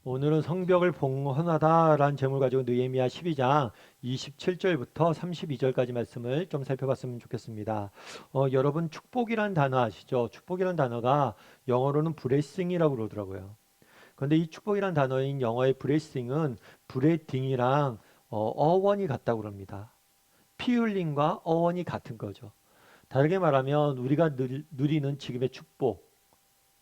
오늘은 성벽을 봉헌하다라는 제목을 가지고 느헤미야 12장 27절부터 32절까지 말씀을 좀 살펴봤으면 좋겠습니다. 여러분 축복이란 단어 아시죠? 축복이란 단어가 영어로는 blessing이라고 그러더라고요. 그런데 이 축복이란 단어인 영어의 blessing은 브레딩이랑 어원이 같다고 그럽니다. 피 흘림과 어원이 같은 거죠. 다르게 말하면 우리가 누리는 지금의 축복,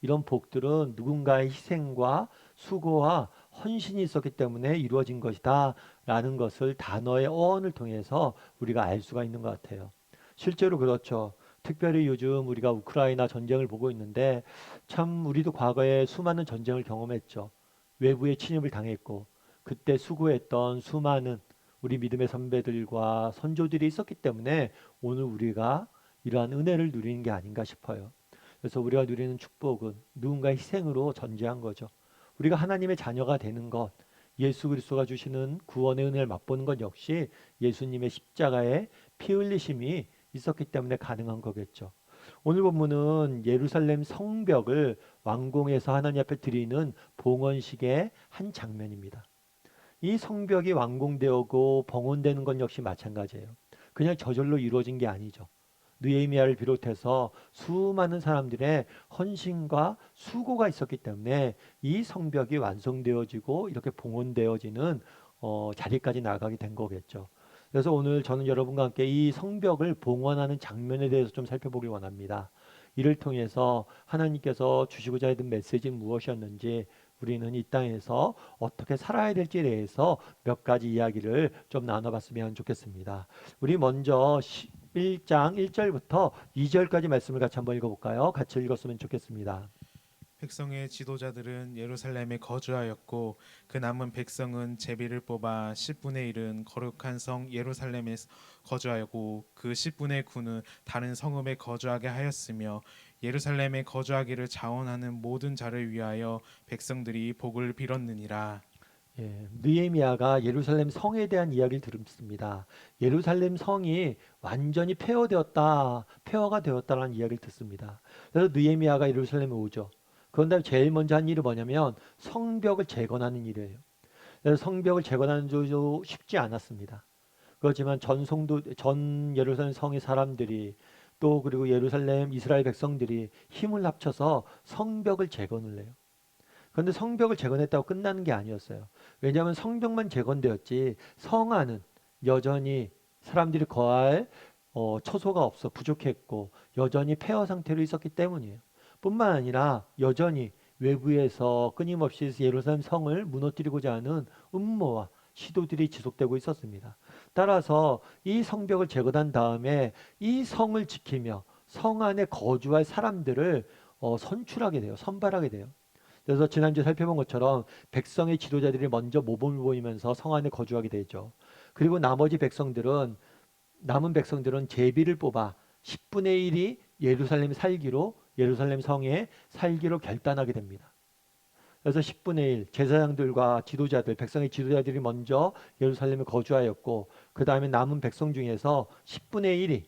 이런 복들은 누군가의 희생과 수고와 헌신이 있었기 때문에 이루어진 것이다 라는 것을 단어의 어원을 통해서 우리가 알 수가 있는 것 같아요. 실제로 그렇죠. 특별히 요즘 우리가 우크라이나 전쟁을 보고 있는데 참 우리도 과거에 수많은 전쟁을 경험했죠. 외부의 침입을 당했고 그때 수고했던 수많은 우리 믿음의 선배들과 선조들이 있었기 때문에 오늘 우리가 이러한 은혜를 누리는 게 아닌가 싶어요. 그래서 우리가 누리는 축복은 누군가의 희생으로 전제한 거죠. 우리가 하나님의 자녀가 되는 것, 예수 그리스도가 주시는 구원의 은혜를 맛보는 것 역시 예수님의 십자가의 피 흘리심이 있었기 때문에 가능한 거겠죠. 오늘 본문은 예루살렘 성벽을 완공해서 하나님 앞에 드리는 봉헌식의 한 장면입니다. 이 성벽이 완공되고 봉헌되는 것 역시 마찬가지예요. 그냥 저절로 이루어진 게 아니죠. 느헤미야를 비롯해서 수많은 사람들의 헌신과 수고가 있었기 때문에 이 성벽이 완성되어지고 이렇게 봉헌되어지는 자리까지 나가게 된 거겠죠. 그래서 오늘 저는 여러분과 함께 이 성벽을 봉헌하는 장면에 대해서 좀 살펴보길 원합니다. 이를 통해서 하나님께서 주시고자 했던 메시지는 무엇이었는지, 우리는 이 땅에서 어떻게 살아야 될지에 대해서 몇 가지 이야기를 좀 나눠봤으면 좋겠습니다. 우리 먼저 1장 1절부터 2절까지 말씀을 같이 한번 읽어볼까요? 같이 읽었으면 좋겠습니다. 백성의 지도자들은 예루살렘에 거주하였고 그 남은 백성은 제비를 뽑아 10분의 1은 거룩한 성 예루살렘에 거주하였고 그 10분의 9는 다른 성읍에 거주하게 하였으며 예루살렘에 거주하기를 자원하는 모든 자를 위하여 백성들이 복을 빌었느니라. 예, 느헤미야가 예루살렘 성에 대한 이야기를 들었습니다. 예루살렘 성이 완전히 폐허가 되었다라는 이야기를 듣습니다. 그래서 느헤미야가 예루살렘에 오죠. 그런 다음에 제일 먼저 한 일이 뭐냐면 성벽을 재건하는 일이에요. 그래서 성벽을 재건하는 것도 쉽지 않았습니다. 그렇지만 전 예루살렘 성의 사람들이 또 그리고 예루살렘 이스라엘 백성들이 힘을 합쳐서 성벽을 재건을 해요. 그런데 성벽을 재건했다고 끝나는 게 아니었어요. 왜냐하면 성벽만 재건되었지 성 안은 여전히 사람들이 거할 처소가 없어 부족했고 여전히 폐허 상태로 있었기 때문이에요. 뿐만 아니라 여전히 외부에서 끊임없이 예루살렘 성을 무너뜨리고자 하는 음모와 시도들이 지속되고 있었습니다. 따라서 이 성벽을 재건한 다음에 이 성을 지키며 성 안에 거주할 사람들을 선출하게 돼요. 선발하게 돼요. 그래서 지난주에 살펴본 것처럼 백성의 지도자들이 먼저 모범을 보이면서 성 안에 거주하게 되죠. 그리고 남은 백성들은 제비를 뽑아 10분의 1이 예루살렘 성에 살기로 결단하게 됩니다. 그래서 10분의 1 제사장들과 백성의 지도자들이 먼저 예루살렘에 거주하였고 그 다음에 남은 백성 중에서 10분의 1이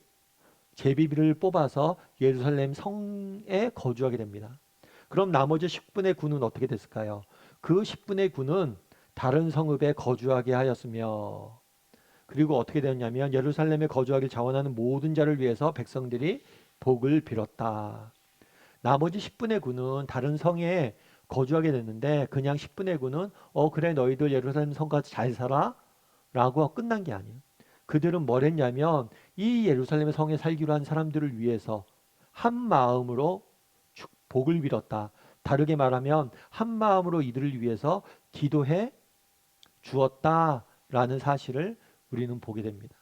제비를 뽑아서 예루살렘 성에 거주하게 됩니다. 그럼 나머지 10분의 9는 어떻게 됐을까요? 그 10분의 9는 다른 성읍에 거주하게 하였으며 그리고 어떻게 되었냐면 예루살렘에 거주하길 자원하는 모든 자를 위해서 백성들이 복을 빌었다. 나머지 10분의 9는 다른 성에 거주하게 됐는데 그냥 10분의 9는 그래 너희들 예루살렘 성가서 잘 살아 라고 끝난 게 아니에요. 그들은 뭘 했냐면 이 예루살렘 성에 살기로 한 사람들을 위해서 한 마음으로 복을 빌었다. 다르게 말하면 한 마음으로 이들을 위해서 기도해 주었다라는 사실을 우리는 보게 됩니다.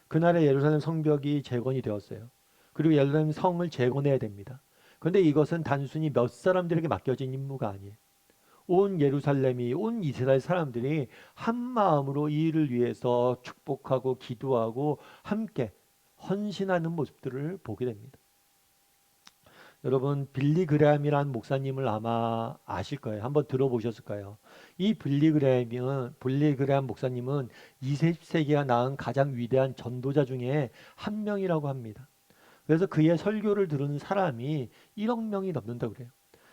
그날에 예루살렘 성벽이 재건이 되었어요. 그리고 예루살렘 성을 재건해야 됩니다. 그런데 이것은 단순히 몇 사람들에게 맡겨진 임무가 아니에요. 온 이스라엘 사람들이 한 마음으로 이 일을 위해서 축복하고 기도하고 함께 헌신하는 모습들을 보게 됩니다. 여러분 빌리 그레함이라는 목사님을 아마 아실 거예요. 한번 들어보셨을 거예요. 이 빌리 그레함 목사님은 20세기가 낳은 가장 위대한 전도자 중에 한 명이라고 합니다. 그래서 그의 설교를 들은 사람이 1억 명이 넘는다고 그래요.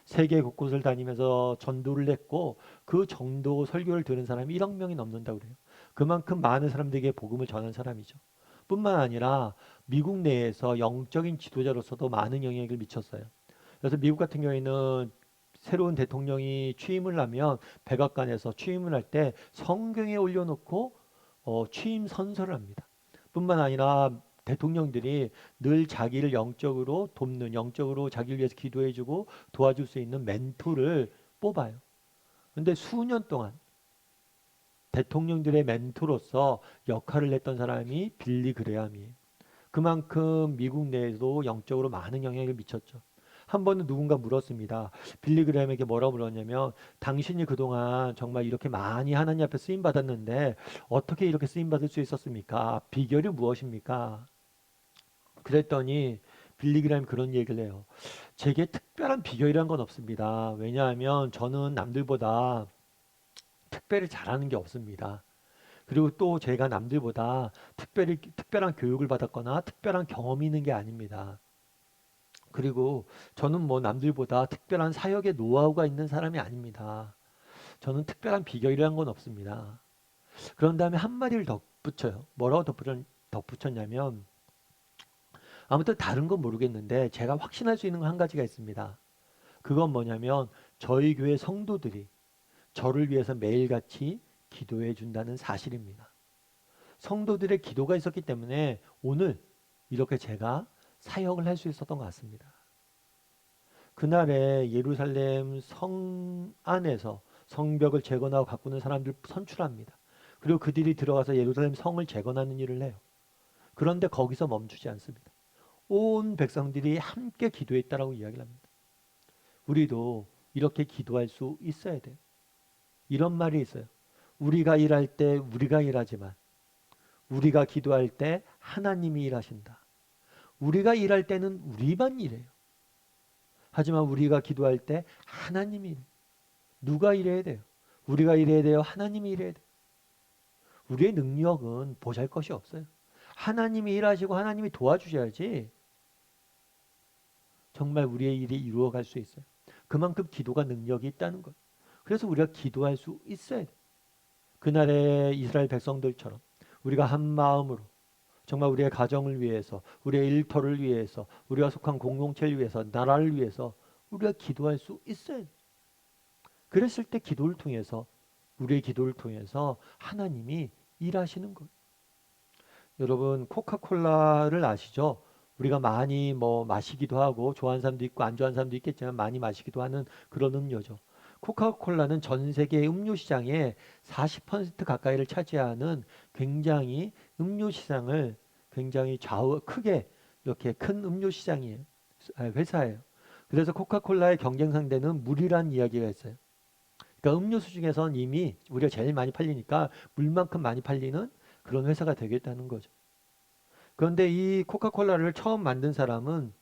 세계 곳곳을 다니면서 전도를 했고 그 전도 설교를 들은 사람이 1억 명이 넘는다고 그래요. 그만큼 많은 사람들에게 복음을 전한 사람이죠. 뿐만 아니라 미국 내에서 영적인 지도자로서도 많은 영향을 미쳤어요. 그래서 미국 같은 경우에는 새로운 대통령이 취임을 하면 백악관에서 취임을 할 때 성경에 올려놓고 취임 선서를 합니다. 뿐만 아니라 대통령들이 늘 자기를 영적으로 돕는, 영적으로 자기를 위해서 기도해주고 도와줄 수 있는 멘토를 뽑아요. 근데 수년 동안 대통령들의 멘토로서 역할을 했던 사람이 빌리 그레함이에요. 그만큼 미국 내에도 영적으로 많은 영향을 미쳤죠. 한 번은 누군가 물었습니다. 빌리 그레함에게 뭐라고 물었냐면 당신이 그동안 정말 이렇게 많이 하나님 앞에 쓰임 받았는데 어떻게 이렇게 쓰임 받을 수 있었습니까? 비결이 무엇입니까? 그랬더니 빌리 그레함이 그런 얘기를 해요. 제게 특별한 비결이란 건 없습니다. 왜냐하면 저는 남들보다 특별히 잘하는 게 없습니다. 그리고 또 제가 남들보다 특별한 교육을 받았거나 특별한 경험이 있는 게 아닙니다. 그리고 저는 뭐 남들보다 특별한 사역의 노하우가 있는 사람이 아닙니다. 저는 특별한 비결이란 건 없습니다. 그런 다음에 한마디를 덧붙여요. 뭐라고 덧붙였냐면 아무튼 다른 건 모르겠는데 제가 확신할 수 있는 건 한 가지가 있습니다. 그건 뭐냐면 저희 교회 성도들이 저를 위해서 매일같이 기도해 준다는 사실입니다. 성도들의 기도가 있었기 때문에 오늘 이렇게 제가 사역을 할 수 있었던 것 같습니다. 그날에 예루살렘 성 안에서 성벽을 재건하고 가꾸는 사람들 선출합니다. 그리고 그들이 들어가서 예루살렘 성을 재건하는 일을 해요. 그런데 거기서 멈추지 않습니다. 온 백성들이 함께 기도했다라고 이야기를 합니다. 우리도 이렇게 기도할 수 있어야 돼요. 이런 말이 있어요. 우리가 일할 때 우리가 일하지만 우리가 기도할 때 하나님이 일하신다. 우리가 일할 때는 우리만 일해요. 하지만 우리가 기도할 때 하나님이 일해요. 누가 일해야 돼요? 우리가 일해야 돼요? 하나님이 일해야 돼요? 우리의 능력은 보잘것이 없어요. 하나님이 일하시고 하나님이 도와주셔야지 정말 우리의 일이 이루어갈 수 있어요. 그만큼 기도가 능력이 있다는 거예요. 그래서 우리가 기도할 수 있어야 돼요. 그날의 이스라엘 백성들처럼 우리가 한 마음으로 정말 우리의 가정을 위해서, 우리의 일터를 위해서, 우리가 속한 공동체를 위해서, 나라를 위해서 우리가 기도할 수 있어야 돼. 그랬을 때 기도를 통해서 우리의 기도를 통해서 하나님이 일하시는 거예요. 여러분 코카콜라를 아시죠? 우리가 많이 뭐 마시기도 하고 좋아하는 사람도 있고 안 좋아하는 사람도 있겠지만 많이 마시기도 하는 그런 음료죠. 코카콜라는 전 세계 음료 시장의 40% 가까이를 차지하는 굉장히 음료 시장을 굉장히 크게 이렇게 큰 음료 시장이에요. 회사예요. 그래서 코카콜라의 경쟁 상대는 물이란 이야기가 있어요. 그러니까 음료수 중에선 이미 우리가 제일 많이 팔리니까 물만큼 많이 팔리는 그런 회사가 되겠다는 거죠. 그런데 이 코카콜라를 처음 만든 사람은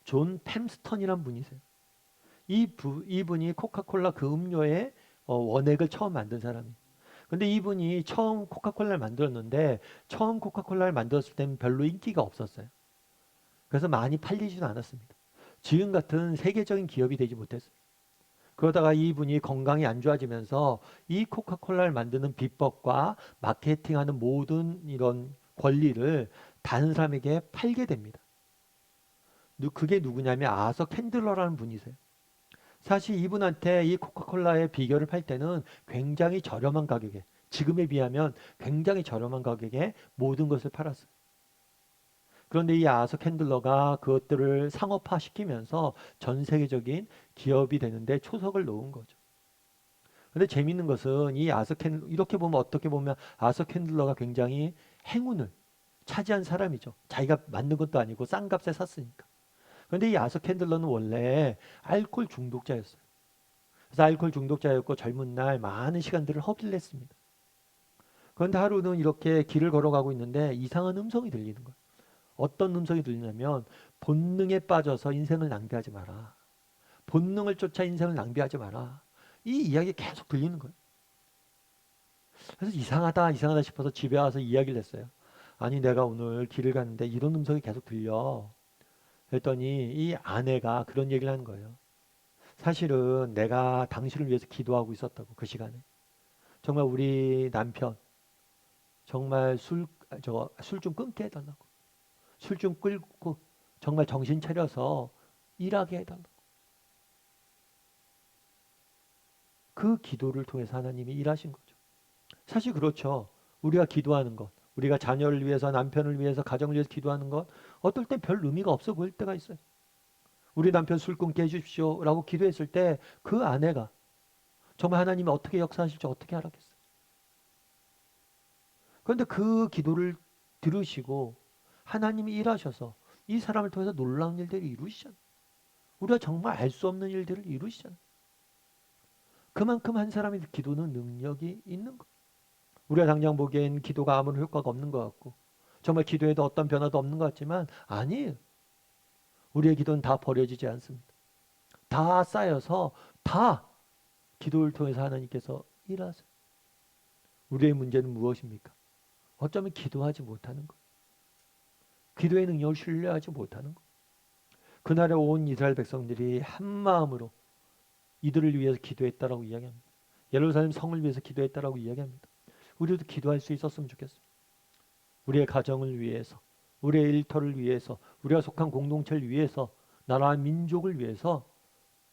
존 팸스턴이란 분이세요. 이분이 코카콜라 그 음료의 원액을 처음 만든 사람이에요. 근데 이분이 처음 코카콜라를 만들었는데 처음 코카콜라를 만들었을 때는 별로 인기가 없었어요. 그래서 많이 팔리지도 않았습니다. 지금 같은 세계적인 기업이 되지 못했어요. 그러다가 이분이 건강이 안 좋아지면서 이 코카콜라를 만드는 비법과 마케팅하는 모든 이런 권리를 다른 사람에게 팔게 됩니다. 그게 누구냐면 아서 캔들러라는 분이세요. 사실 이분한테 이 코카콜라의 비결을 팔 때는 굉장히 저렴한 가격에 지금에 비하면 굉장히 저렴한 가격에 모든 것을 팔았어요. 그런데 이 아서 캔들러가 그것들을 상업화시키면서 전 세계적인 기업이 되는데 초석을 놓은 거죠. 근데 재밌는 것은 이 아서 캔 이렇게 보면 어떻게 보면 아서 캔들러가 굉장히 행운을 차지한 사람이죠. 자기가 만든 것도 아니고 싼 값에 샀으니까. 그런데 이 아서 캔들러는 원래 알코올 중독자였어요. 그래서 알코올 중독자였고 젊은 날 많은 시간들을 허비를 했습니다. 그런데 하루는 이렇게 길을 걸어가고 있는데 이상한 음성이 들리는 거예요. 어떤 음성이 들리냐면 본능에 빠져서 인생을 낭비하지 마라. 본능을 쫓아 인생을 낭비하지 마라. 이 이야기 계속 들리는 거예요. 그래서 이상하다, 이상하다 싶어서 집에 와서 이야기를 했어요. 아니, 내가 오늘 길을 갔는데 이런 음성이 계속 들려. 그랬더니 이 아내가 그런 얘기를 하는 거예요. 사실은 내가 당신을 위해서 기도하고 있었다고 그 시간에. 정말 우리 남편 정말 술 좀 끊게 해달라고. 술 좀 끊고 정말 정신 차려서 일하게 해달라고. 그 기도를 통해서 하나님이 일하신 거죠. 사실 그렇죠. 우리가 기도하는 것, 우리가 자녀를 위해서, 남편을 위해서, 가정을 위해서 기도하는 것, 어떨 땐 별 의미가 없어 보일 때가 있어요. 우리 남편 술 끊게 해주십시오라고 기도했을 때 그 아내가 정말 하나님이 어떻게 역사하실지 어떻게 알았겠어요. 그런데 그 기도를 들으시고 하나님이 일하셔서 이 사람을 통해서 놀라운 일들을 이루시잖아요. 우리가 정말 알 수 없는 일들을 이루시잖아요. 그만큼 한 사람의 기도는 능력이 있는 거예요. 우리가 당장 보기엔 기도가 아무런 효과가 없는 것 같고 정말 기도해도 어떤 변화도 없는 것 같지만 아니에요. 우리의 기도는 다 버려지지 않습니다. 다 쌓여서 다 기도를 통해서 하나님께서 일하세요. 우리의 문제는 무엇입니까? 어쩌면 기도하지 못하는 것. 기도의 능력을 신뢰하지 못하는 것. 그날에 온 이스라엘 백성들이 한 마음으로 이들을 위해서 기도했다라고 이야기합니다. 예루살렘 성을 위해서 기도했다라고 이야기합니다. 우리도 기도할 수 있었으면 좋겠어요. 우리의 가정을 위해서, 우리의 일터를 위해서, 우리가 속한 공동체를 위해서, 나라와 민족을 위해서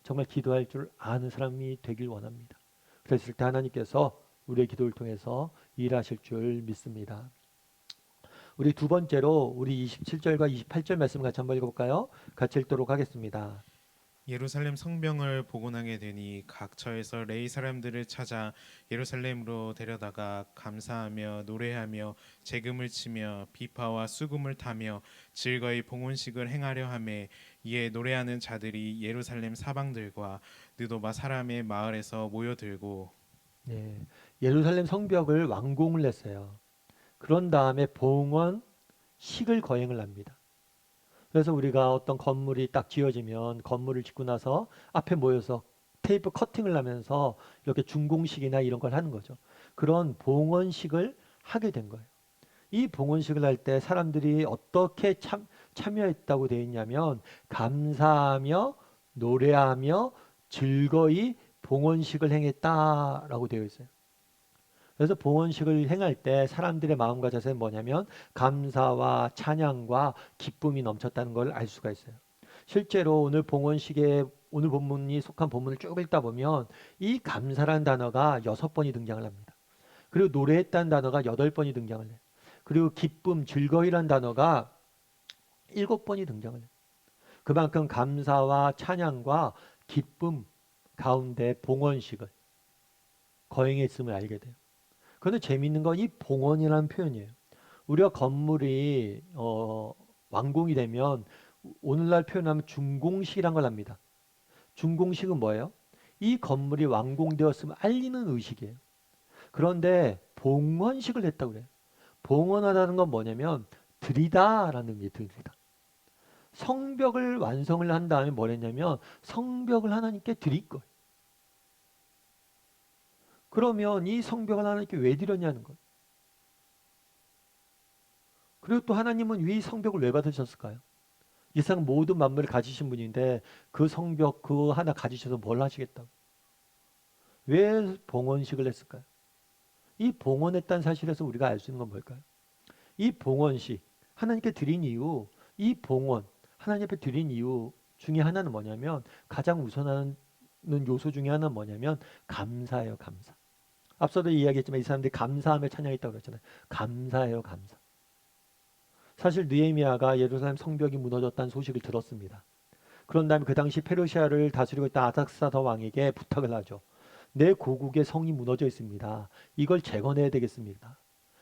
정말 기도할 줄 아는 사람이 되길 원합니다. 그랬을 때 하나님께서 우리의 기도를 통해서 일하실 줄 믿습니다. 우리 두 번째로 우리 27절과 28절 말씀 같이 한번 읽어볼까요? 같이 읽도록 하겠습니다. 예루살렘 성벽을 복원하게 되니 각 처에서 레위 사람들을 찾아 예루살렘으로 데려다가 감사하며 노래하며 재금을 치며 비파와 수금을 타며 즐거이 봉헌식을 행하려 하매 이에 노래하는 자들이 예루살렘 사방들과 느도바 사람의 마을에서 모여들고 네, 예루살렘 성벽을 완공을 했어요. 그런 다음에 봉헌식을 거행을 합니다. 그래서 우리가 어떤 건물이 딱 지어지면 건물을 짓고 나서 앞에 모여서 테이프 커팅을 하면서 이렇게 준공식이나 이런 걸 하는 거죠. 그런 봉헌식을 하게 된 거예요. 이 봉헌식을 할 때 사람들이 어떻게 참여했다고 되어 있냐면 감사하며 노래하며 즐거이 봉헌식을 행했다라고 되어 있어요. 그래서 봉헌식을 행할 때 사람들의 마음과 자세는 뭐냐면 감사와 찬양과 기쁨이 넘쳤다는 걸 알 수가 있어요. 실제로 오늘 봉헌식의 오늘 본문이 속한 본문을 쭉 읽다 보면 이 감사라는 단어가 6번이 등장을 합니다. 그리고 노래했다는 단어가 8번이 등장을 해요. 그리고 기쁨, 즐거이라는 단어가 7번이 등장을 해요. 그만큼 감사와 찬양과 기쁨 가운데 봉헌식을 거행했음을 알게 돼요. 그런데 재미있는 건 이 봉헌이라는 표현이에요. 우리가 건물이 완공이 되면 오늘날 표현하면 준공식이란 걸 합니다. 준공식은 뭐예요? 이 건물이 완공되었음을 알리는 의식이에요. 그런데 봉헌식을 했다고 그래요. 봉헌하다는 건 뭐냐면 드리다라는 게 드리다. 성벽을 완성을 한 다음에 뭘 했냐면 성벽을 하나님께 드릴 거예요. 그러면 이 성벽을 하나님께 왜 드렸냐는 거예요. 그리고 또 하나님은 이 성벽을 왜 받으셨을까요? 이 세상 모든 만물을 가지신 분인데 그 성벽 그거 하나 가지셔서 뭘 하시겠다고? 왜 봉헌식을 했을까요? 이 봉헌했다는 사실에서 우리가 알 수 있는 건 뭘까요? 이 봉헌식 하나님께 드린 이유, 이 봉헌 하나님 앞에 드린 이유 중에 하나는 뭐냐면 가장 우선하는 요소 중에 하나는 뭐냐면 감사예요, 감사. 앞서도 이야기했지만 이 사람들이 감사하며 찬양했다고 그랬잖아요. 감사해요, 감사. 사실 느헤미야가 예루살렘 성벽이 무너졌다는 소식을 들었습니다. 그런 다음에 그 당시 페르시아를 다스리고 있던 아닥사다 왕에게 부탁을 하죠. 내 고국의 성이 무너져 있습니다. 이걸 재건해야 되겠습니다.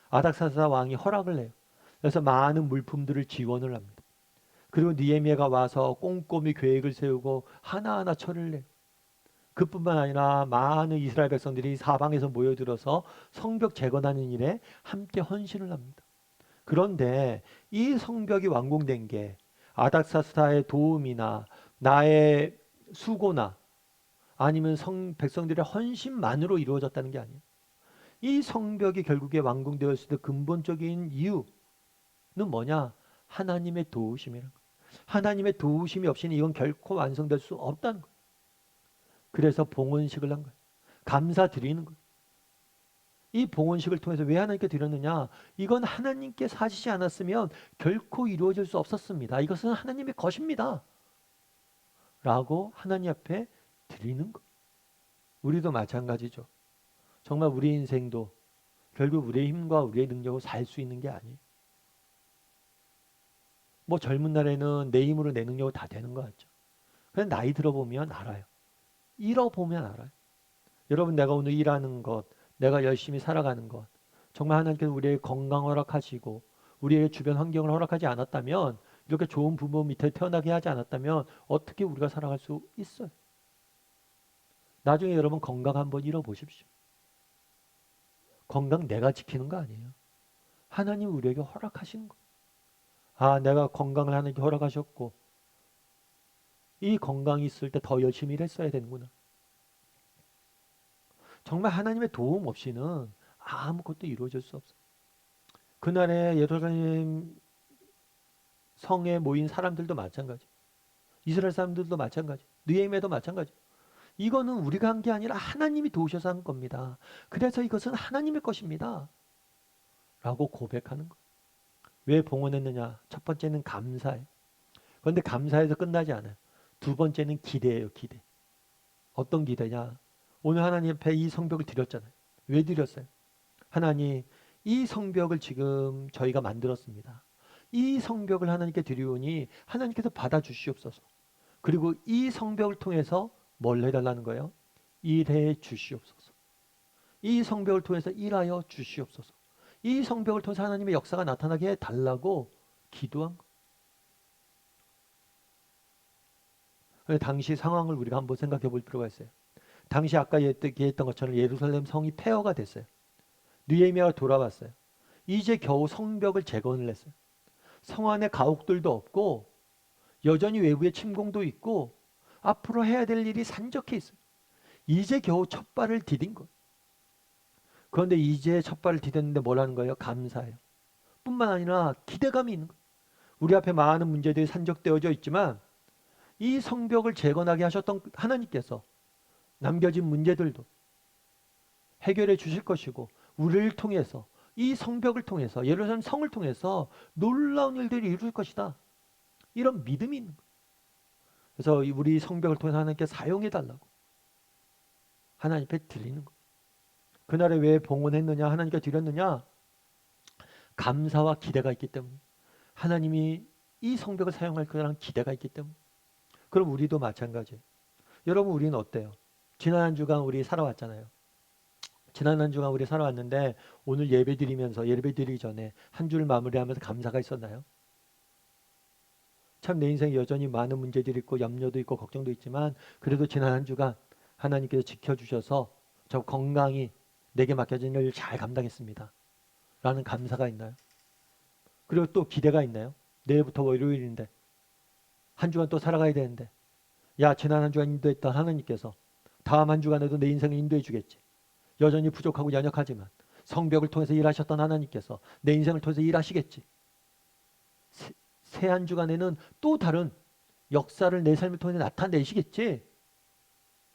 아닥사다 왕이 허락을 해요. 그래서 많은 물품들을 지원을 합니다. 그리고 느헤미야가 와서 꼼꼼히 계획을 세우고 하나하나 처리를 해요. 그뿐만 아니라 많은 이스라엘 백성들이 사방에서 모여들어서 성벽 재건하는 일에 함께 헌신을 합니다. 그런데 이 성벽이 완공된 게 아닥사스다의 도움이나 나의 수고나 아니면 백성들의 헌신만으로 이루어졌다는 게 아니에요. 이 성벽이 결국에 완공되었을 때 근본적인 이유는 뭐냐? 하나님의 도우심이라는 거예요. 하나님의 도우심이 없이는 이건 결코 완성될 수 없다는 거예요. 그래서 봉헌식을 한 거예요. 감사드리는 거예요. 이 봉헌식을 통해서 왜 하나님께 드렸느냐? 이건 하나님께서 하시지 않았으면 결코 이루어질 수 없었습니다. 이것은 하나님의 것입니다. 라고 하나님 앞에 드리는 것. 우리도 마찬가지죠. 정말 우리 인생도 결국 우리의 힘과 우리의 능력으로 살 수 있는 게 아니에요. 뭐 젊은 날에는 내 힘으로 내 능력으로 다 되는 것 같죠. 그런데 나이 들어보면 알아요. 잃어보면 알아요. 여러분, 내가 오늘 일하는 것, 내가 열심히 살아가는 것, 정말 하나님께서 우리의 건강 허락하시고 우리의 주변 환경을 허락하지 않았다면, 이렇게 좋은 부모 밑에 태어나게 하지 않았다면 어떻게 우리가 살아갈 수 있어요? 나중에 여러분 건강 한번 잃어보십시오. 건강 내가 지키는 거 아니에요. 하나님 우리에게 허락하시는 거예요. 아, 내가 건강을 하나님께 허락하셨고 이 건강이 있을 때 더 열심히 일했어야 되는구나. 정말 하나님의 도움 없이는 아무것도 이루어질 수 없어요. 그날에 예루살렘 성에 모인 사람들도 마찬가지. 이스라엘 사람들도 마찬가지. 느헤미야도 마찬가지. 이거는 우리가 한 게 아니라 하나님이 도우셔서 한 겁니다. 그래서 이것은 하나님의 것입니다. 라고 고백하는 거예요. 왜 봉헌했느냐? 첫 번째는 감사예요. 그런데 감사해서 끝나지 않아요. 두 번째는 기대예요. 기대. 어떤 기대냐? 오늘 하나님 앞에 이 성벽을 드렸잖아요. 왜 드렸어요? 하나님, 이 성벽을 지금 저희가 만들었습니다. 이 성벽을 하나님께 드리오니 하나님께서 받아주시옵소서. 그리고 이 성벽을 통해서 뭘 해달라는 거예요? 일해 주시옵소서. 이 성벽을 통해서 일하여 주시옵소서. 이 성벽을 통해서 하나님의 역사가 나타나게 해달라고 기도한 거예요. 당시 상황을 우리가 한번 생각해 볼 필요가 있어요. 당시 아까 얘기했던 것처럼 예루살렘 성이 폐허가 됐어요. 느헤미야가 돌아왔어요. 이제 겨우 성벽을 재건을 했어요. 성 안에 가옥들도 없고 여전히 외부의 침공도 있고 앞으로 해야 될 일이 산적해 있어요. 이제 겨우 첫 발을 디딘 거예요. 그런데 이제 첫 발을 디뎠는데 뭘 하는 거예요? 감사해요. 뿐만 아니라 기대감이 있는 거예요. 우리 앞에 많은 문제들이 산적되어져 있지만 이 성벽을 재건하게 하셨던 하나님께서 남겨진 문제들도 해결해 주실 것이고 우리를 통해서 이 성벽을 통해서 예루살렘 성을 통해서 놀라운 일들이 이루어질 것이다. 이런 믿음이 있는 거예요. 그래서 우리 성벽을 통해서 하나님께 사용해 달라고 하나님 앞에 드리는 거예요. 그날에 왜 봉헌했느냐? 하나님께 드렸느냐? 감사와 기대가 있기 때문에 하나님이 이 성벽을 사용할 거라는 기대가 있기 때문에. 그럼 우리도 마찬가지예요. 여러분, 우리는 어때요? 지난 한 주간 우리 살아왔잖아요. 지난 한 주간 우리 살아왔는데 오늘 예배 드리기 전에 한 주를 마무리하면서 감사가 있었나요? 참 내 인생에 여전히 많은 문제들이 있고 염려도 있고 걱정도 있지만 그래도 지난 한 주간 하나님께서 지켜주셔서 저 건강히 내게 맡겨진 일을 잘 감당했습니다. 라는 감사가 있나요? 그리고 또 기대가 있나요? 내일부터 월요일인데 한 주간 또 살아가야 되는데 야, 지난 한 주간 인도했던 하나님께서 다음 한 주간에도 내 인생을 인도해 주겠지. 여전히 부족하고 연약하지만 성벽을 통해서 일하셨던 하나님께서 내 인생을 통해서 일하시겠지. 새 한 주간에는 또 다른 역사를 내 삶을 통해 나타내시겠지.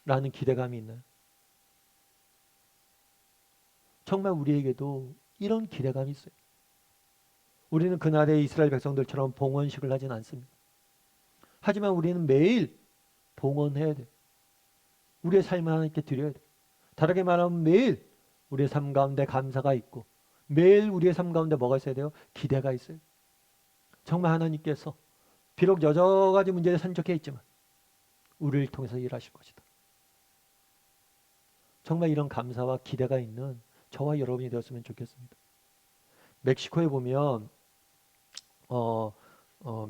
라는 기대감이 있나요? 정말 우리에게도 이런 기대감이 있어요. 우리는 그날의 이스라엘 백성들처럼 봉헌식을 하진 않습니다. 하지만 우리는 매일 봉헌해야 돼요. 우리의 삶을 하나님께 드려야 돼요. 다르게 말하면 매일 우리의 삶 가운데 감사가 있고 매일 우리의 삶 가운데 뭐가 있어야 돼요? 기대가 있어요. 정말 하나님께서 비록 여러 가지 문제에 산적해 있지만 우리를 통해서 일하실 것이다. 정말 이런 감사와 기대가 있는 저와 여러분이 되었으면 좋겠습니다. 멕시코에 보면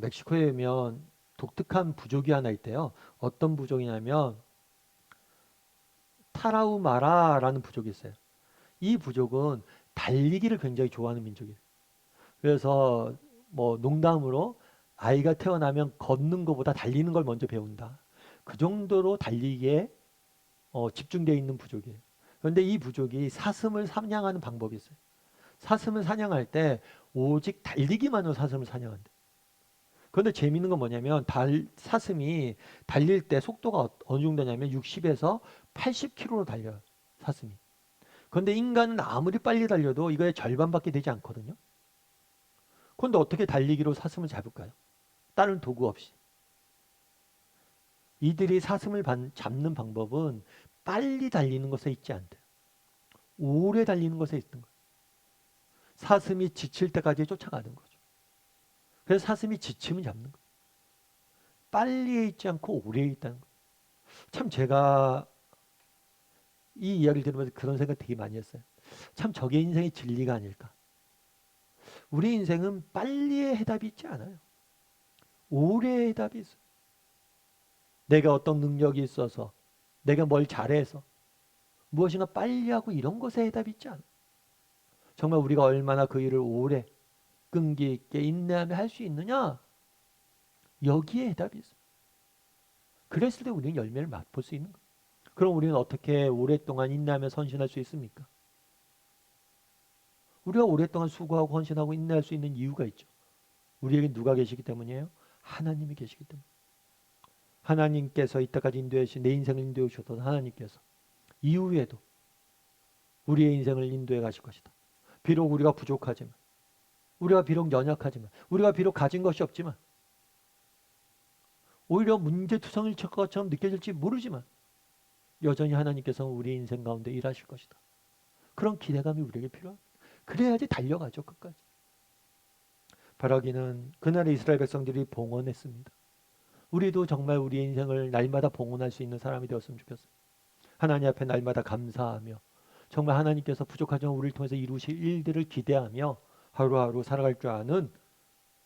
멕시코에 보면 독특한 부족이 하나 있대요. 어떤 부족이냐면 타라우마라라는 부족이 있어요. 이 부족은 달리기를 굉장히 좋아하는 민족이에요. 그래서 뭐 농담으로 아이가 태어나면 걷는 것보다 달리는 걸 먼저 배운다. 그 정도로 달리기에 집중되어 있는 부족이에요. 그런데 이 부족이 사슴을 사냥하는 방법이 있어요. 사슴을 사냥할 때 오직 달리기만으로 사슴을 사냥한대. 그런데 재미있는 건 뭐냐면 사슴이 달릴 때 속도가 어느 정도냐면 60에서 80km로 달려요. 사슴이. 그런데 인간은 아무리 빨리 달려도 이거의 절반밖에 되지 않거든요. 그런데 어떻게 달리기로 사슴을 잡을까요? 다른 도구 없이. 이들이 사슴을 잡는 방법은 빨리 달리는 것에 있지 않대요. 오래 달리는 것에 있는 거예요. 사슴이 지칠 때까지 쫓아가는 거죠. 그래서 사슴이 지치면 잡는 거예요. 빨리에 있지 않고 오래에 있다는 거예요. 참 제가 이 이야기를 들으면서 그런 생각 되게 많이 했어요. 참 저게 인생의 진리가 아닐까. 우리 인생은 빨리의 해답이 있지 않아요. 오래의 해답이 있어요. 내가 어떤 능력이 있어서, 내가 뭘 잘해서, 무엇인가 빨리 하고 이런 것에 해답이 있지 않아요. 정말 우리가 얼마나 그 일을 오래 끈기 있게 인내하며 할 수 있느냐? 여기에 해답이 있어요. 그랬을 때 우리는 열매를 맛볼 수 있는 거예요. 그럼 우리는 어떻게 오랫동안 인내하며 선신할 수 있습니까? 우리가 오랫동안 수고하고 헌신하고 인내할 수 있는 이유가 있죠. 우리에게 누가 계시기 때문이에요? 하나님이 계시기 때문에. 하나님께서 이때까지 인도해 주신 내 인생을 인도해 주셨던 하나님께서 이후에도 우리의 인생을 인도해 가실 것이다. 비록 우리가 부족하지만, 우리가 비록 연약하지만, 우리가 비록 가진 것이 없지만, 오히려 문제투성일 것처럼 느껴질지 모르지만 여전히 하나님께서는 우리 인생 가운데 일하실 것이다. 그런 기대감이 우리에게 필요합니다. 그래야지 달려가죠, 끝까지. 바라기는 그날의 이스라엘 백성들이 봉헌했습니다. 우리도 정말 우리의 인생을 날마다 봉헌할 수 있는 사람이 되었으면 좋겠어요. 하나님 앞에 날마다 감사하며 정말 하나님께서 부족하지만 우리를 통해서 이루실 일들을 기대하며 하루하루 살아갈 줄 아는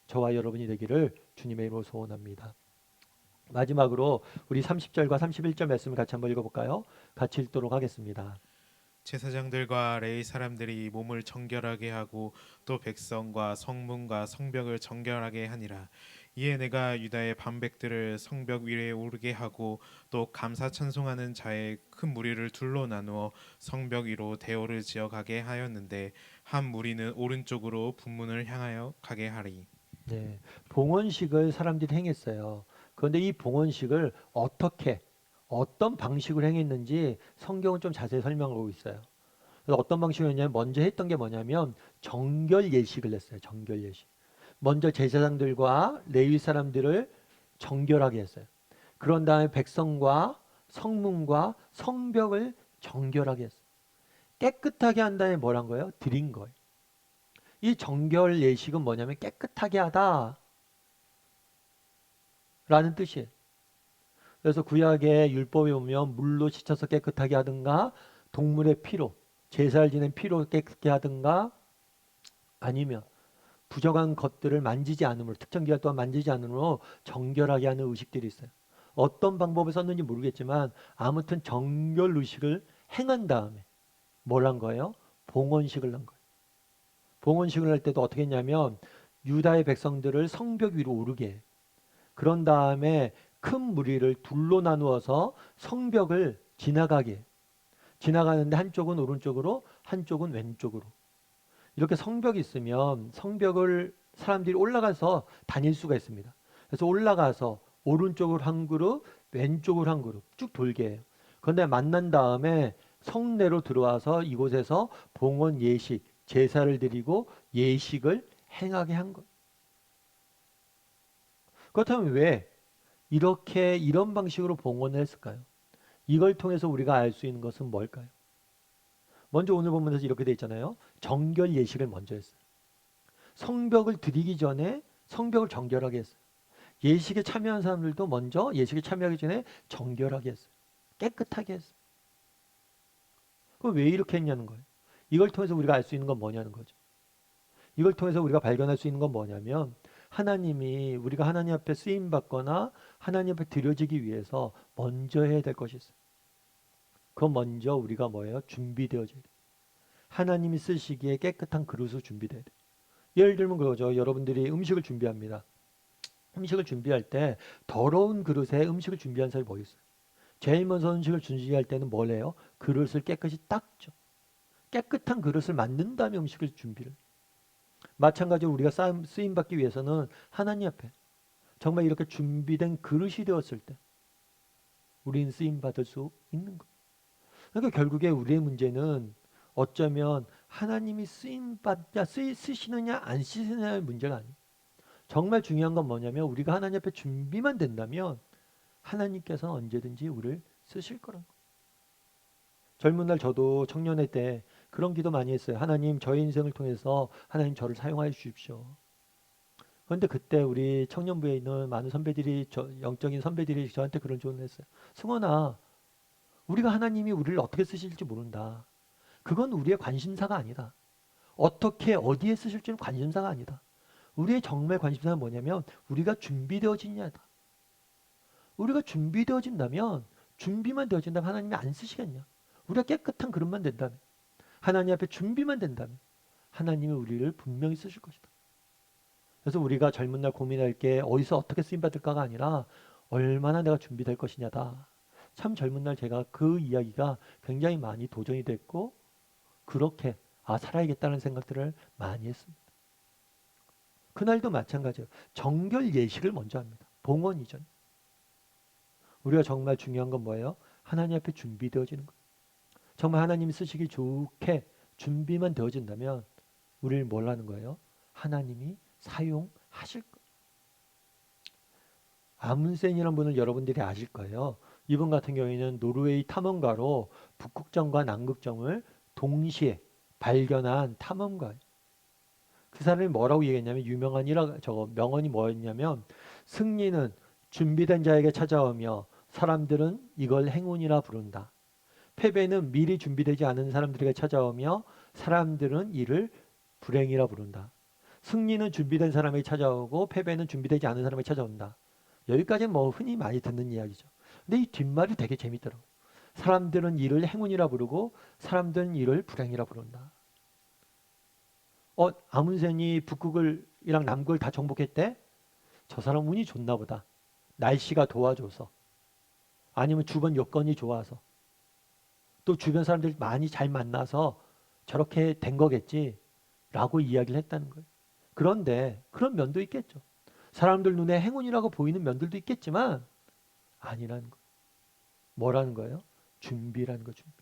저와 여러분이 되기를 주님의 이름으로 소원합니다. 마지막으로 우리 30절과 31절 말씀을 같이 한번 읽어볼까요? 같이 읽도록 하겠습니다. 제사장들과 레위 사람들이 몸을 정결하게 하고 또 백성과 성문과 성벽을 정결하게 하니라. 이에 내가 유다의 반백들을 성벽 위에 오르게 하고 또 감사 찬송하는 자의 큰 무리를 둘로 나누어 성벽 위로 대오를 지어 가게 하였는데 한 무리는 오른쪽으로 분문을 향하여 가게 하리. 네, 봉헌식을 사람들이 행했어요. 그런데 이 봉헌식을 어떤 방식으로 행했는지 성경은 좀 자세히 설명하고 있어요. 그래서 어떤 방식이었냐면 먼저 했던 게 뭐냐면 정결 예식을 했어요. 정결 예식. 먼저 제사장들과 레위 사람들을 정결하게 했어요. 그런 다음에 백성과 성문과 성벽을 정결하게 했어요. 깨끗하게 한 다음에 뭘 한 거예요? 드린 거예요. 이 정결 예식은 뭐냐면 깨끗하게 하다라는 뜻이에요. 그래서 구약의 율법에 보면 물로 씻어서 깨끗하게 하든가 동물의 피로, 제사를 지낸 피로 깨끗게 하든가 아니면 부정한 것들을 만지지 않으므로 특정 기간 동안 만지지 않으므로 정결하게 하는 의식들이 있어요. 어떤 방법을 썼는지 모르겠지만 아무튼 정결 의식을 행한 다음에 뭘 한 거예요? 봉헌식을 한 거예요. 봉헌식을 할 때도 어떻게 했냐면 유다의 백성들을 성벽 위로 오르게 해요. 그런 다음에 큰 무리를 둘로 나누어서 성벽을 지나가게 해요. 지나가는데 한쪽은 오른쪽으로 한쪽은 왼쪽으로. 이렇게 성벽이 있으면 성벽을 사람들이 올라가서 다닐 수가 있습니다. 그래서 올라가서 오른쪽으로 한 그룹, 왼쪽으로 한 그룹 쭉 돌게 해요. 그런데 만난 다음에 성내로 들어와서 이곳에서 봉헌 예식, 제사를 드리고 예식을 행하게 한 것. 그렇다면 왜 이런 방식으로 봉헌을 했을까요? 이걸 통해서 우리가 알 수 있는 것은 뭘까요? 먼저 오늘 본문에서 이렇게 돼 있잖아요. 정결 예식을 먼저 했어요. 성벽을 드리기 전에 성벽을 정결하게 했어요. 예식에 참여한 사람들도 먼저 예식에 참여하기 전에 정결하게 했어요. 깨끗하게 했어요. 그럼 왜 이렇게 했냐는 거예요. 이걸 통해서 우리가 알 수 있는 건 뭐냐는 거죠. 이걸 통해서 우리가 발견할 수 있는 건 뭐냐면 하나님이 우리가 하나님 앞에 쓰임 받거나 하나님 앞에 드려지기 위해서 먼저 해야 될 것이 있어요. 그 먼저 우리가 뭐예요? 준비되어져야 돼요. 하나님이 쓰시기에 깨끗한 그릇을 준비돼야 돼요. 예를 들면 그러죠. 여러분들이 음식을 준비합니다. 음식을 준비할 때 더러운 그릇에 음식을 준비한 사람이 뭐 있어요? 제일 먼저 음식을 준비할 때는 뭘 해요? 그릇을 깨끗이 닦죠. 깨끗한 그릇을 만든 다음에 음식을 준비를. 마찬가지로 우리가 쓰임 받기 위해서는 하나님 앞에 정말 이렇게 준비된 그릇이 되었을 때 우리는 쓰임 받을 수 있는 거예요. 그러니까 결국에 우리의 문제는 어쩌면 하나님이 쓰시느냐 안 쓰시느냐의 문제가 아니에요. 정말 중요한 건 뭐냐면 우리가 하나님 앞에 준비만 된다면 하나님께서는 언제든지 우리를 쓰실 거라는 거예요. 젊은 날 저도 청년회 때 그런 기도 많이 했어요. 하나님 저의 인생을 통해서 하나님 저를 사용하여 주십시오. 그런데 그때 우리 청년부에 있는 많은 선배들이 영적인 선배들이 저한테 그런 조언을 했어요. 승원아, 우리가 하나님이 우리를 어떻게 쓰실지 모른다. 그건 우리의 관심사가 아니다. 어떻게 어디에 쓰실지는 관심사가 아니다. 우리의 정말 관심사는 뭐냐면 우리가 준비되어지냐다. 우리가 준비되어진다면 준비만 되어진다면 하나님이 안 쓰시겠냐. 우리가 깨끗한 그릇만 된다면 하나님 앞에 준비만 된다면 하나님이 우리를 분명히 쓰실 것이다. 그래서 우리가 젊은 날 고민할 게 어디서 어떻게 쓰임받을까가 아니라 얼마나 내가 준비될 것이냐다. 참 젊은 날 제가 그 이야기가 굉장히 많이 도전이 됐고 그렇게 살아야겠다는 생각들을 많이 했습니다. 그날도 마찬가지예요. 정결 예식을 먼저 합니다. 봉헌 이전. 우리가 정말 중요한 건 뭐예요? 하나님 앞에 준비되어지는 거예요. 정말 하나님이 쓰시기 좋게 준비만 되어진다면 우리를 뭘 하는 거예요? 하나님이 사용하실 거예요. 아문센이라는 분을 여러분들이 아실 거예요. 이분 같은 경우에는 노르웨이 탐험가로 북극점과 남극점을 동시에 발견한 탐험가예요. 그 사람이 뭐라고 얘기했냐면 명언이 뭐였냐면 승리는 준비된 자에게 찾아오며 사람들은 이걸 행운이라 부른다. 패배는 미리 준비되지 않은 사람들에게 찾아오며 사람들은 이를 불행이라 부른다. 승리는 준비된 사람에게 찾아오고 패배는 준비되지 않은 사람에게 찾아온다. 여기까지는 뭐 흔히 많이 듣는 이야기죠. 근데 이 뒷말이 되게 재밌더라고요. 사람들은 이를 행운이라 부르고 사람들은 이를 불행이라 부른다. 아문센이 북극이랑 남극을 다 정복했대? 저 사람 운이 좋나 보다. 날씨가 도와줘서. 아니면 주변 여건이 좋아서. 또 주변 사람들 많이 잘 만나서 저렇게 된 거겠지. 라고 이야기를 했다는 거예요. 그런데 그런 면도 있겠죠. 사람들 눈에 행운이라고 보이는 면들도 있겠지만 아니라는 거예요. 뭐라는 거예요? 준비라는 거 준비.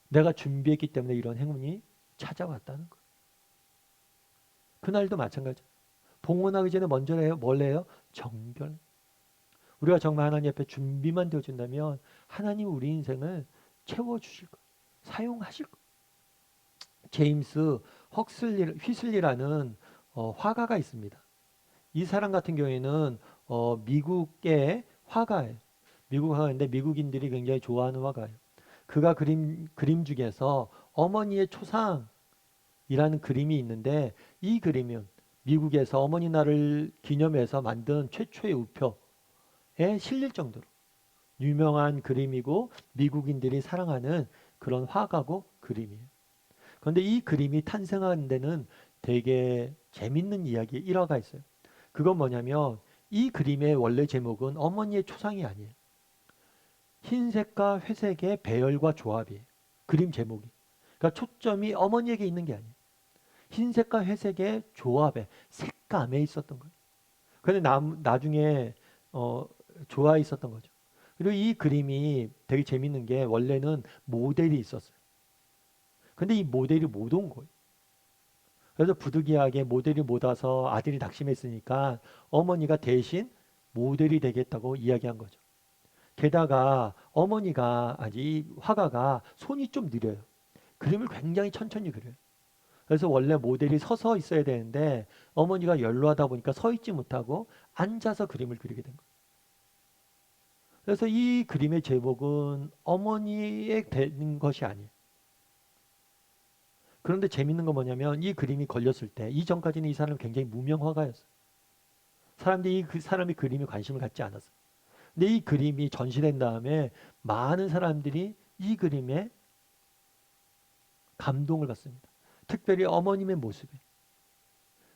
내가 준비했기 때문에 이런 행운이 찾아왔다는 거예요. 그날도 마찬가지예요. 봉헌하기 전에 먼저 해요. 뭘 해요? 정결. 우리가 정말 하나님 앞에 준비만 되어준다면 하나님 우리 인생을 채워주실 거예요. 사용하실 거예요. 제임스 휘슬리라는 화가가 있습니다. 이 사람 같은 경우에는 미국의 화가예요. 미국 화가인데 미국인들이 굉장히 좋아하는 화가예요. 그가 그림 중에서 어머니의 초상이라는 그림이 있는데 이 그림은 미국에서 어머니 날을 기념해서 만든 최초의 우표에 실릴 정도로 유명한 그림이고 미국인들이 사랑하는 그런 화가고 그림이에요. 그런데 이 그림이 탄생한 데는 되게 재밌는 이야기 일화가 있어요. 그건 뭐냐면 이 그림의 원래 제목은 어머니의 초상이 아니에요. 흰색과 회색의 배열과 조합이에요. 그림 제목이. 그러니까 초점이 어머니에게 있는 게 아니에요. 흰색과 회색의 조합에 색감에 있었던 거예요. 그런데 나중에 좋아 있었던 거죠. 그리고 이 그림이 되게 재밌는 게 원래는 모델이 있었어요. 근데 이 모델이 못 온 거예요. 그래서 부득이하게 모델이 못 와서 아들이 낙심했으니까 어머니가 대신 모델이 되겠다고 이야기한 거죠. 게다가 이 화가가 손이 좀 느려요. 그림을 굉장히 천천히 그려요. 그래서 원래 모델이 서서 있어야 되는데 어머니가 연로하다 보니까 서 있지 못하고 앉아서 그림을 그리게 된 거예요. 그래서 이 그림의 제목은 어머니에 되는 것이 아니에요. 그런데 재밌는 건 뭐냐면 이 그림이 걸렸을 때 이전까지는 이 사람은 굉장히 무명 화가였어요. 사람들이 그 사람이 그림에 관심을 갖지 않았어요. 근데 이 그림이 전시된 다음에 많은 사람들이 이 그림에 감동을 받습니다. 특별히 어머님의 모습에.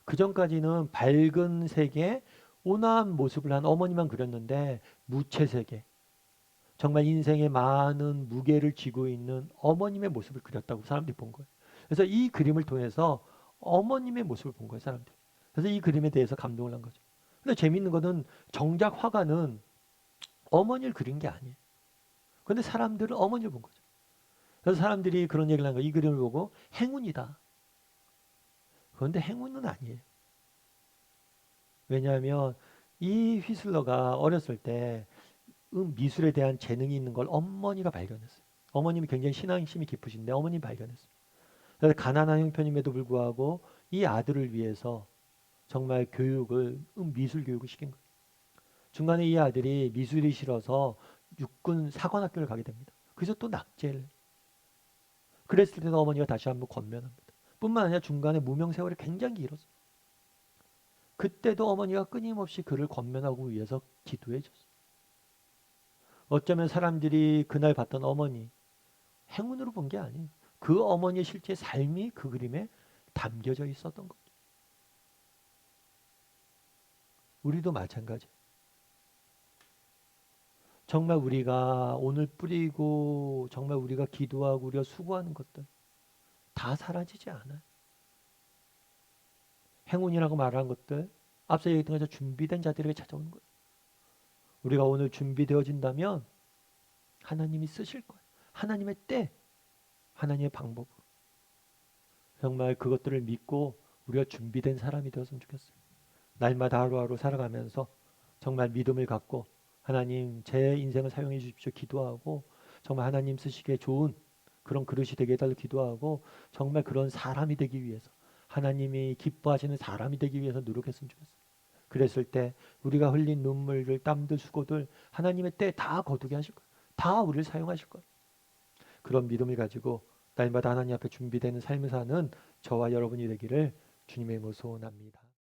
그전까지는 밝은 색의 온화한 모습을 한 어머니만 그렸는데 무채색의 정말 인생에 많은 무게를 쥐고 있는 어머님의 모습을 그렸다고 사람들이 본 거예요. 그래서 이 그림을 통해서 어머님의 모습을 본 거예요, 사람들이. 그래서 이 그림에 대해서 감동을 한 거죠. 근데 재밌는 거는 정작 화가는 어머니를 그린 게 아니에요. 근데 사람들은 어머니를 본 거죠. 그래서 사람들이 그런 얘기를 한 거예요. 이 그림을 보고 행운이다. 그런데 행운은 아니에요. 왜냐하면 이 휘슬러가 어렸을 때 미술에 대한 재능이 있는 걸 어머니가 발견했어요. 어머님이 굉장히 신앙심이 깊으신데 어머님이 발견했어요. 그래서 가난한 형편임에도 불구하고 이 아들을 위해서 정말 교육을, 미술 교육을 시킨 거예요. 중간에 이 아들이 미술이 싫어서 육군 사관학교를 가게 됩니다. 그래서 또 낙제를. 그랬을 때도 어머니가 다시 한번 권면합니다. 뿐만 아니라 중간에 무명 세월이 굉장히 길었어요. 그때도 어머니가 끊임없이 그를 권면하고 위해서 기도해 줬어요. 어쩌면 사람들이 그날 봤던 어머니, 행운으로 본 게 아니에요. 그 어머니의 실제 삶이 그 그림에 담겨져 있었던 거죠. 우리도 마찬가지. 정말 우리가 오늘 뿌리고 정말 우리가 기도하고 우리가 수고하는 것들 다 사라지지 않아요. 행운이라고 말한 것들 앞서 얘기했던 것처럼 준비된 자들에게 찾아오는 거예요. 우리가 오늘 준비되어진다면 하나님이 쓰실 거예요. 하나님의 때, 하나님의 방법으로. 정말 그것들을 믿고 우리가 준비된 사람이 되었으면 좋겠어요. 날마다 하루하루 살아가면서 정말 믿음을 갖고 하나님 제 인생을 사용해 주십시오 기도하고 정말 하나님 쓰시기에 좋은 그런 그릇이 되게 해달라고 기도하고 정말 그런 사람이 되기 위해서 하나님이 기뻐하시는 사람이 되기 위해서 노력했으면 좋겠어요. 그랬을 때 우리가 흘린 눈물들, 땀들, 수고들 하나님의 때 다 거두게 하실 거예요. 다 우리를 사용하실 거예요. 그런 믿음을 가지고 날마다 하나님 앞에 준비되는 삶을 사는 저와 여러분이 되기를 주님의 이름으로 소원합니다.